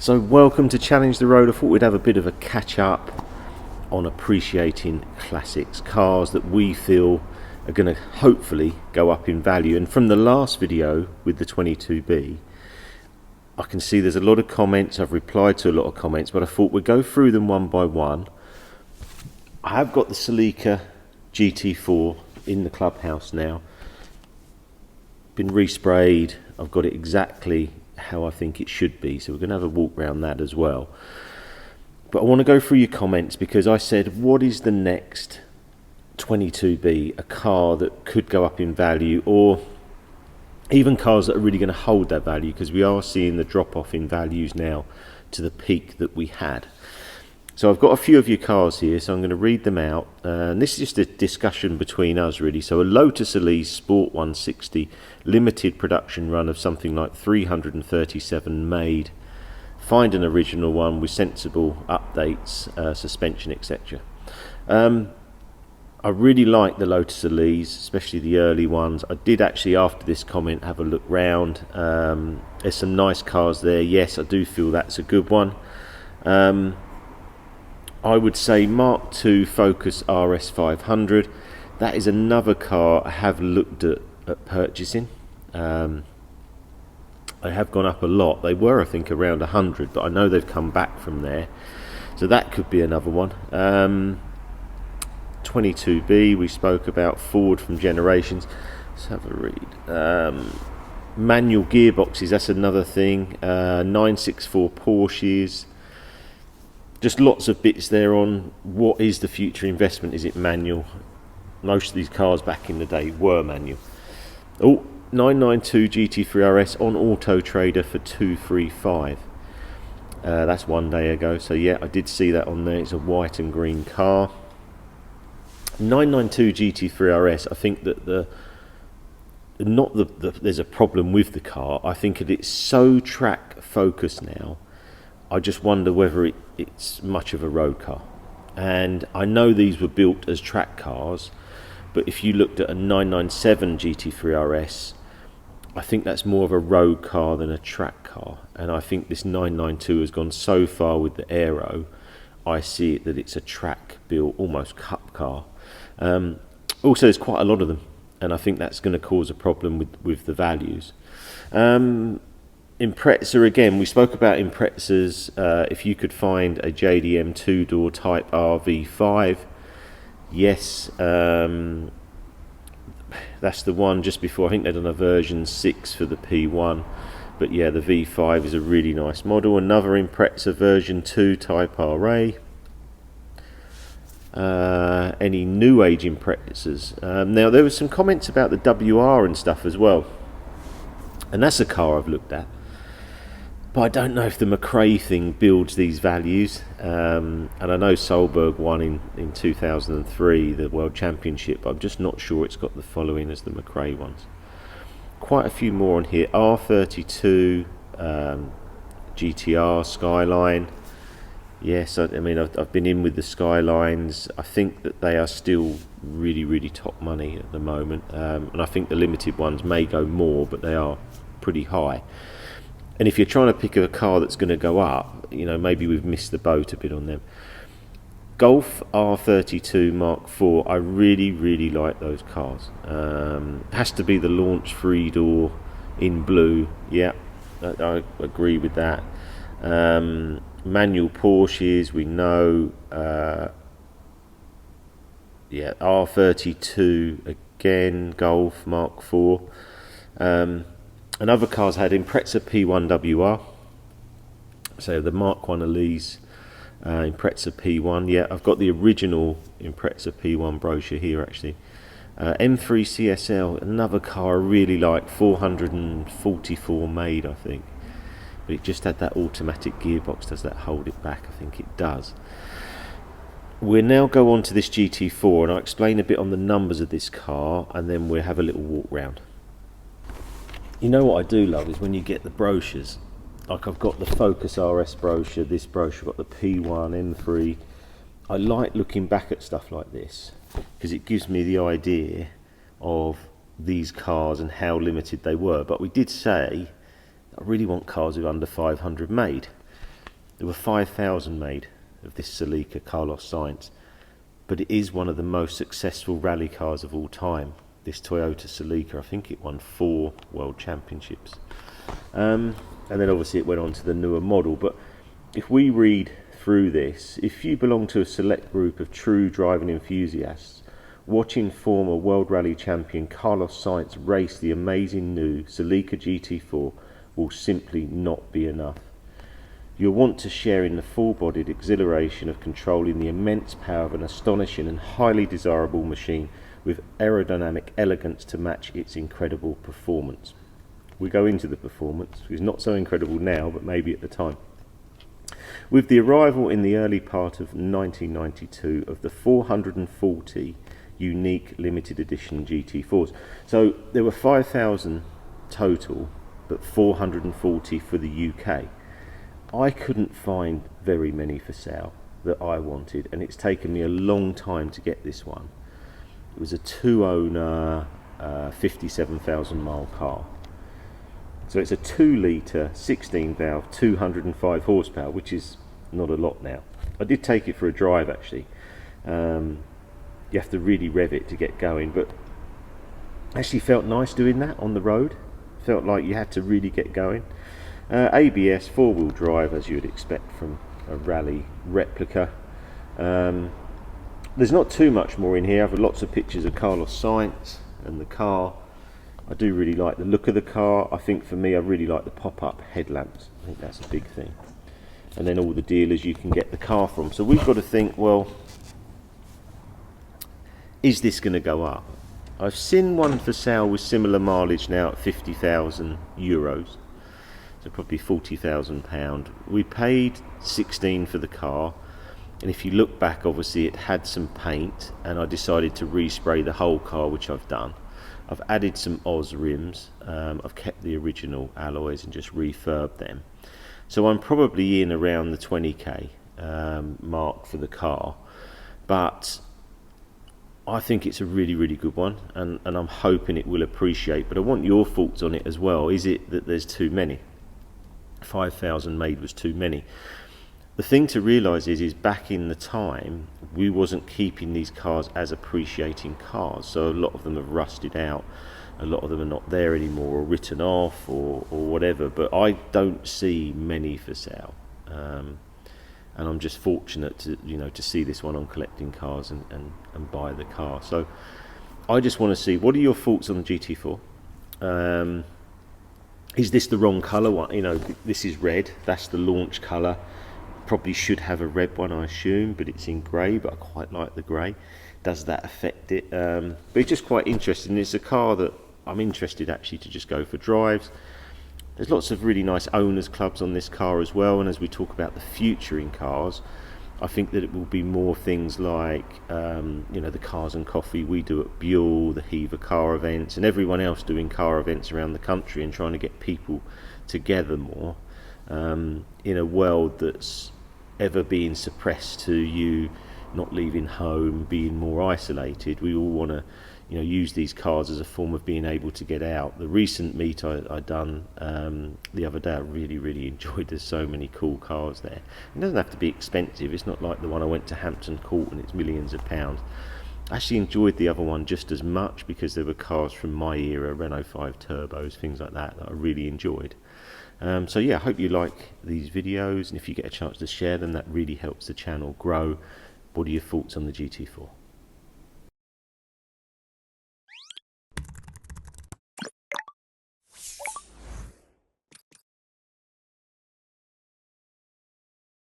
So welcome to Challenge the Road. I thought we'd have a bit of a catch up on appreciating classics, cars that we feel are going to hopefully go up in value. And from the last video with the 22B, I can see there's a lot of comments. I've replied to a lot of comments, but I thought we'd go through them one by one. I have got the Celica GT4 in the clubhouse now. Been resprayed. I've got it exactly how I think it should be, so we're going to have a walk around that as well. But I want to go through your comments because I said, what is the next 22B, a car that could go up in value, or even cars that are really going to hold their value, because we are seeing the drop off in values now to the peak that we had. So I've got a few of your cars here, so I'm going to read them out. And this is just a discussion between us really. So a Lotus Elise Sport 160, limited production run of something like 337 made. Find an original one with sensible updates, suspension, etc. I really like the Lotus Elise, especially the early ones. I did actually, after this comment, have a look round. There's some nice cars there. Yes, I do feel that's a good one. I would say Mark II Focus RS 500. That is another car I have looked at purchasing. They have gone up a lot. They were, I think, around 100, but I know they've come back from there. So that could be another one. 22B, we spoke about. Ford from Generations. Let's have a read. Manual gearboxes, that's another thing. 964 Porsches. Just lots of bits there on what is the future investment. Is it manual? Most of these cars back in the day were manual. Oh, 992 GT3 RS on Auto Trader for 235. That's 1 day ago, so yeah, I did see that on there. It's a white and green car. 992 GT3 RS, I think that there's a problem with the car. I think that it's so track focused now. I just wonder whether it's much of a road car. And I know these were built as track cars, but if you looked at a 997 GT3 RS, I think that's more of a road car than a track car. And I think this 992 has gone so far with the aero, I see it that it's a track built, almost cup car. Also, there's quite a lot of them, and I think that's going to cause a problem with the values. Impreza, again, we spoke about Imprezas. If you could find a JDM 2-door Type R V5, yes, that's the one just before. I think they'd done a version 6 for the P1, but yeah, the V5 is a really nice model. Another Impreza version 2 Type RA. Any new age Imprezas. Now, there were some comments about the WR and stuff as well, and that's a car I've looked at. But I don't know if the McRae thing builds these values. And I know Solberg won in 2003 the World Championship. I'm just not sure it's got the following as the McRae ones. Quite a few more on here. R32, GTR, Skyline. Yes, I mean, I've been in with the Skylines. I think that they are still really, really top money at the moment. And I think the limited ones may go more, but they are pretty high. And if you're trying to pick a car that's going to go up, you know, maybe we've missed the boat a bit on them. Golf R32 Mark IV, I really, really like those cars. Has to be the launch 3-door in blue. Yeah, I agree with that. Manual Porsches, we know. Yeah, R32 again, Golf Mark IV. And other cars had Impreza P1WR, so the Mark 1 Elise, Impreza P1. Yeah, I've got the original Impreza P1 brochure here actually. M3 CSL, another car I really like, 444 made, I think. But it just had that automatic gearbox. Does that hold it back? I think it does. We'll now go on to this GT4, and I'll explain a bit on the numbers of this car, and then we'll have a little walk round. You know what I do love is when you get the brochures. Like I've got the Focus RS brochure, this brochure, I've got the P1, M3. I like looking back at stuff like this because it gives me the idea of these cars and how limited they were. But we did say I really want cars with under 500 made. There were 5,000 made of this Celica Carlos Sainz, but it is one of the most successful rally cars of all time. This Toyota Celica, I think it won 4 world championships. And then obviously it went on to the newer model. But if we read through this, if you belong to a select group of true driving enthusiasts, watching former World Rally champion Carlos Sainz race the amazing new Celica GT4 will simply not be enough. You'll want to share in the full-bodied exhilaration of controlling the immense power of an astonishing and highly desirable machine with aerodynamic elegance to match its incredible performance. We go into the performance. It's not so incredible now, but maybe at the time. With the arrival in the early part of 1992 of the 440 unique limited edition GT4s. So there were 5,000 total, but 440 for the UK. I couldn't find very many for sale that I wanted, and it's taken me a long time to get this one. It was a 2-owner, 57,000 mile car. So it's a 2-litre, 16-valve, 205 horsepower, which is not a lot now. I did take it for a drive actually. You have to really rev it to get going, but actually felt nice doing that on the road. Felt like you had to really get going. ABS, 4-wheel drive, as you would expect from a rally replica. There's not too much more in here. I've got lots of pictures of Carlos Sainz and the car. I do really like the look of the car. I think for me, I really like the pop-up headlamps. I think that's a big thing. And then all the dealers you can get the car from. So we've got to think, well, is this going to go up? I've seen one for sale with similar mileage now at 50,000 euros. So probably £40,000. We paid 16 for the car, and if you look back, obviously it had some paint, and I decided to respray the whole car, which I've done. I've added some Oz rims. I've kept the original alloys and just refurbed them. So I'm probably in around the 20k mark for the car, but I think it's a really, really good one, and I'm hoping it will appreciate. But I want your thoughts on it as well. Is it that there's too many? 5,000 made was too many. The thing to realise is back in the time, we wasn't keeping these cars as appreciating cars. So a lot of them have rusted out. A lot of them are not there anymore, or written off, or whatever. But I don't see many for sale. And I'm just fortunate to, to see this one on Collecting Cars and buy the car. So I just want to see, what are your thoughts on the GT4? Is this the wrong colour one? This is red. That's the launch colour. Probably should have a red one, I assume, but it's in grey, but I quite like the grey. Does that affect it? But it's just quite interesting. It's a car that I'm interested actually to just go for drives. There's lots of really nice owners clubs on this car as well, and as we talk about the future in cars, I think that it will be more things like the Cars and Coffee we do at Buell, the Heaver car events, and everyone else doing car events around the country, and trying to get people together more in a world that's ever being suppressed to you not leaving home, being more isolated. We all want to use these cars as a form of being able to get out. The recent meet I done the other day, I really, really enjoyed. There's so many cool cars there. It doesn't have to be expensive. It's not like the one I went to Hampton Court and it's millions of pounds. I actually enjoyed the other one just as much because there were cars from my era, Renault 5 turbos, things like that I really enjoyed. So yeah, I hope you like these videos, and if you get a chance to share them, that really helps the channel grow. What are your thoughts on the GT4?